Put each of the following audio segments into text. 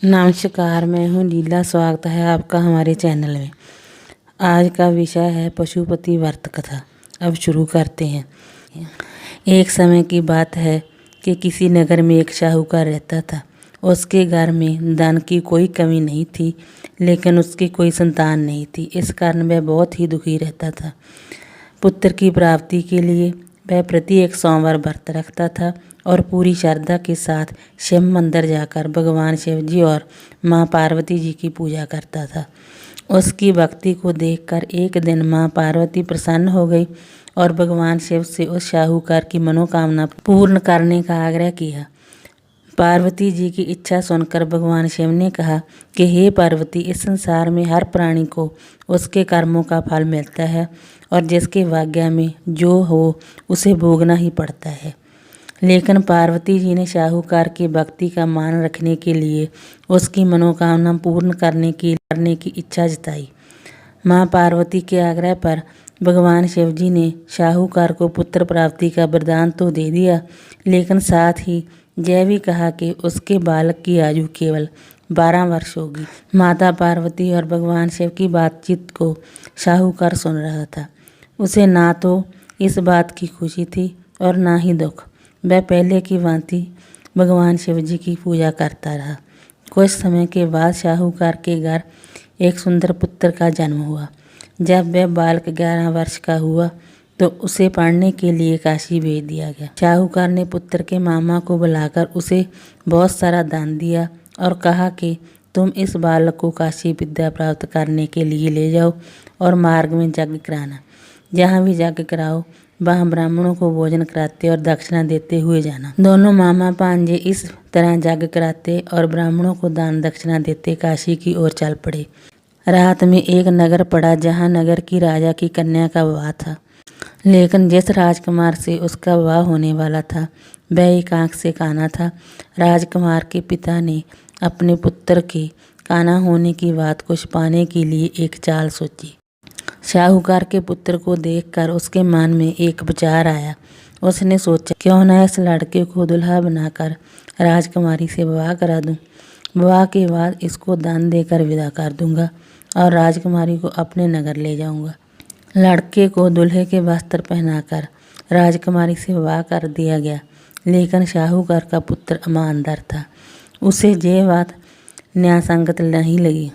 नमस्कार, मैं हूँ लीला। स्वागत है आपका हमारे चैनल में। आज का विषय है पशुपति व्रत कथा। अब शुरू करते हैं। एक समय की बात है कि किसी नगर में एक साहूकार रहता था। उसके घर में धन की कोई कमी नहीं थी, लेकिन उसकी कोई संतान नहीं थी। इस कारण वह बहुत ही दुखी रहता था। पुत्र की प्राप्ति के लिए वह प्रत्येक सोमवार व्रत रखता था और पूरी श्रद्धा के साथ शिव मंदिर जाकर भगवान शिव जी और माँ पार्वती जी की पूजा करता था। उसकी भक्ति को देखकर एक दिन माँ पार्वती प्रसन्न हो गई और भगवान शिव से उस साहूकार की मनोकामना पूर्ण करने का आग्रह किया। पार्वती जी की इच्छा सुनकर भगवान शिव ने कहा कि हे पार्वती, इस संसार में हर प्राणी को उसके कर्मों का फल मिलता है और जिसके भाग्य में जो हो उसे भोगना ही पड़ता है। लेकिन पार्वती जी ने साहूकार की भक्ति का मान रखने के लिए उसकी मनोकामना पूर्ण करने की इच्छा जताई। माँ पार्वती के आग्रह पर भगवान शिव जी ने साहूकार को पुत्र प्राप्ति का वरदान तो दे दिया, लेकिन साथ ही यह भी कहा कि उसके बालक की आयु केवल 12 वर्ष होगी। माता पार्वती और भगवान शिव की बातचीत को साहूकार सुन रहा था। उसे ना तो इस बात की खुशी थी और ना ही दुख। वह पहले की भांति भगवान शिव जी की पूजा करता रहा। कुछ समय के बाद साहूकार के घर एक सुंदर पुत्र का जन्म हुआ। जब वह बालक 11 वर्ष का हुआ तो उसे पढ़ने के लिए काशी भेज दिया गया। साहूकार ने पुत्र के मामा को बुलाकर उसे बहुत सारा दान दिया और कहा कि तुम इस बालक को काशी विद्या प्राप्त करने के लिए ले जाओ और मार्ग में यज्ञ कराना। जहाँ भी यज्ञ कराओ वहाँ ब्राह्मणों को भोजन कराते और दक्षिणा देते हुए जाना। दोनों मामा भांजे इस तरह यज्ञ कराते और ब्राह्मणों को दान दक्षिणा देते काशी की ओर चल पड़े। रात में एक नगर पड़ा जहाँ नगर की राजा की कन्या का विवाह था, लेकिन जिस राजकुमार से उसका विवाह होने वाला था वह एक आंख से काना था। राजकुमार के पिता ने अपने पुत्र के काना होने की बात को छिपाने के लिए एक चाल सोची। साहूकार के पुत्र को देखकर उसके मन में एक विचार आया। उसने सोचा, क्यों न इस लड़के को दुल्हा बनाकर राजकुमारी से विवाह करा दूं। विवाह के बाद इसको दान देकर विदा कर दूंगा और राजकुमारी को अपने नगर ले जाऊंगा। लड़के को दूल्हे के वस्त्र पहनाकर राजकुमारी से विवाह कर दिया गया, लेकिन साहूकार का पुत्र ईमानदार था। उसे यह बात न्यायसंगत नहीं लगी।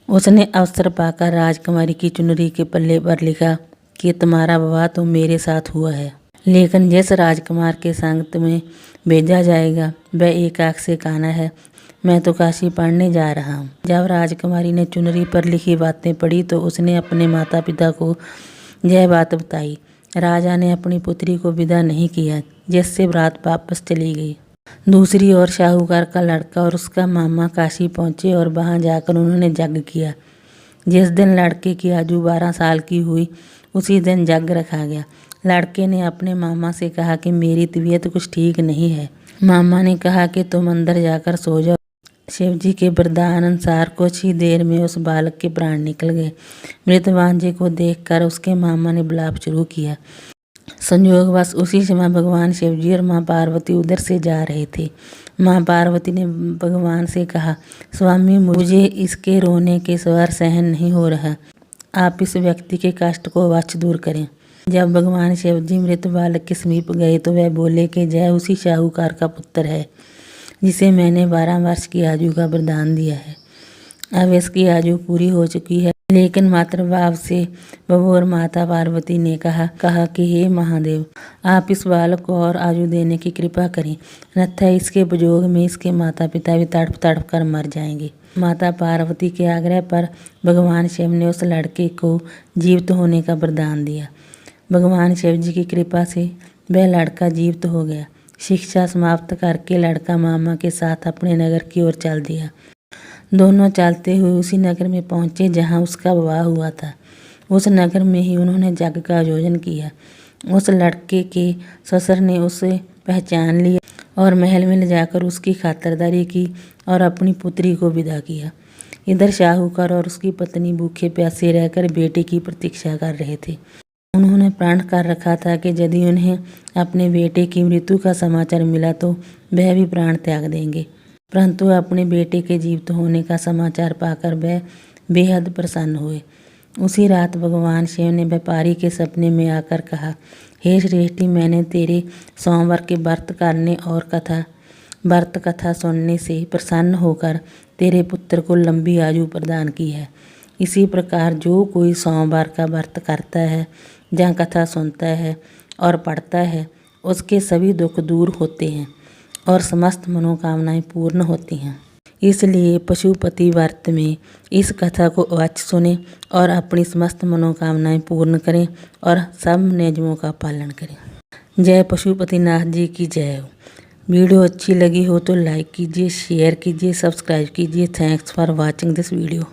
उसने अवसर पाकर राजकुमारी की चुनरी के पल्ले पर लिखा कि तुम्हारा विवाह तो मेरे साथ हुआ है, लेकिन जिस राजकुमार के संग तुम्हें भेजा जाएगा वह एक आंख से काना है। मैं तो काशी पढ़ने जा रहा हूँ। जब राजकुमारी ने चुनरी पर लिखी बातें पढ़ी तो उसने अपने माता पिता को यह बात बताई। राजा ने अपनी पुत्री को विदा नहीं किया, जिससे रात वापस चली गई। दूसरी ओर साहूकार का लड़का और उसका मामा काशी पहुंचे और वहां जाकर उन्होंने यज्ञ किया। जिस दिन लड़के की आयु 12 साल की हुई उसी दिन यज्ञ रखा गया। लड़के ने अपने मामा से कहा कि मेरी तबीयत कुछ ठीक नहीं है। मामा ने कहा कि तुम अंदर जाकर सो जाओ। शिव जी के वरदान अनुसार कुछ ही देर में उस बालक के प्राण निकल गए। मृत भांजे को देखकर उसके मामा ने विलाप शुरू किया। संयोगवश उसी समय भगवान शिव जी और माँ पार्वती उधर से जा रहे थे। माँ पार्वती ने भगवान से कहा, स्वामी, मुझे इसके रोने के स्वर सहन नहीं हो रहा। आप इस व्यक्ति के कष्ट को अवश्य दूर करें। जब भगवान शिव जी मृत बालक के समीप गए तो वह बोले कि यह उसी साहूकार का पुत्र है जिसे मैंने 12 वर्ष की आयु का वरदान दिया है। अब इसकी आयु पूरी हो चुकी है, लेकिन मातृभाव से बबूर माता पार्वती ने कहा कि हे महादेव, आप इस बालक को और आयु देने की कृपा करें, अन्यथा इसके वियोग में इसके माता पिता भी तड़प तड़प कर मर जाएंगे। माता पार्वती के आग्रह पर भगवान शिव ने उस लड़के को जीवित होने का वरदान दिया। भगवान शिव जी की कृपा से वह लड़का जीवित हो गया। शिक्षा समाप्त करके लड़का मामा के साथ अपने नगर की ओर चल दिया। दोनों चलते हुए उसी नगर में पहुंचे जहां उसका विवाह हुआ था। उस नगर में ही उन्होंने यज्ञ का आयोजन किया। उस लड़के के ससुर ने उसे पहचान लिया और महल में ले जाकर उसकी खातिरदारी की और अपनी पुत्री को विदा किया। इधर साहूकार और उसकी पत्नी भूखे प्यासे रहकर बेटे की प्रतीक्षा कर रहे थे। उन्होंने प्रण कर रखा था कि यदि उन्हें अपने बेटे की मृत्यु का समाचार मिला तो वह भी प्राण त्याग देंगे। परंतु अपने बेटे के जीवित होने का समाचार पाकर वह बेहद प्रसन्न हुए। उसी रात भगवान शिव ने व्यापारी के सपने में आकर कहा, हे श्रेष्ठी, मैंने तेरे सोमवार के व्रत करने और व्रत कथा सुनने से प्रसन्न होकर तेरे पुत्र को लंबी आयु प्रदान की है। इसी प्रकार जो कोई सोमवार का व्रत करता है या कथा सुनता है और पढ़ता है, उसके सभी दुख दूर होते हैं और समस्त मनोकामनाएं पूर्ण होती हैं। इसलिए पशुपति व्रत में इस कथा को अवश्य सुनें और अपनी समस्त मनोकामनाएं पूर्ण करें और सब नियमों का पालन करें। जय पशुपतिनाथ जी की जय हो। वीडियो अच्छी लगी हो तो लाइक कीजिए, शेयर कीजिए, सब्सक्राइब कीजिए। Thanks for watching this video.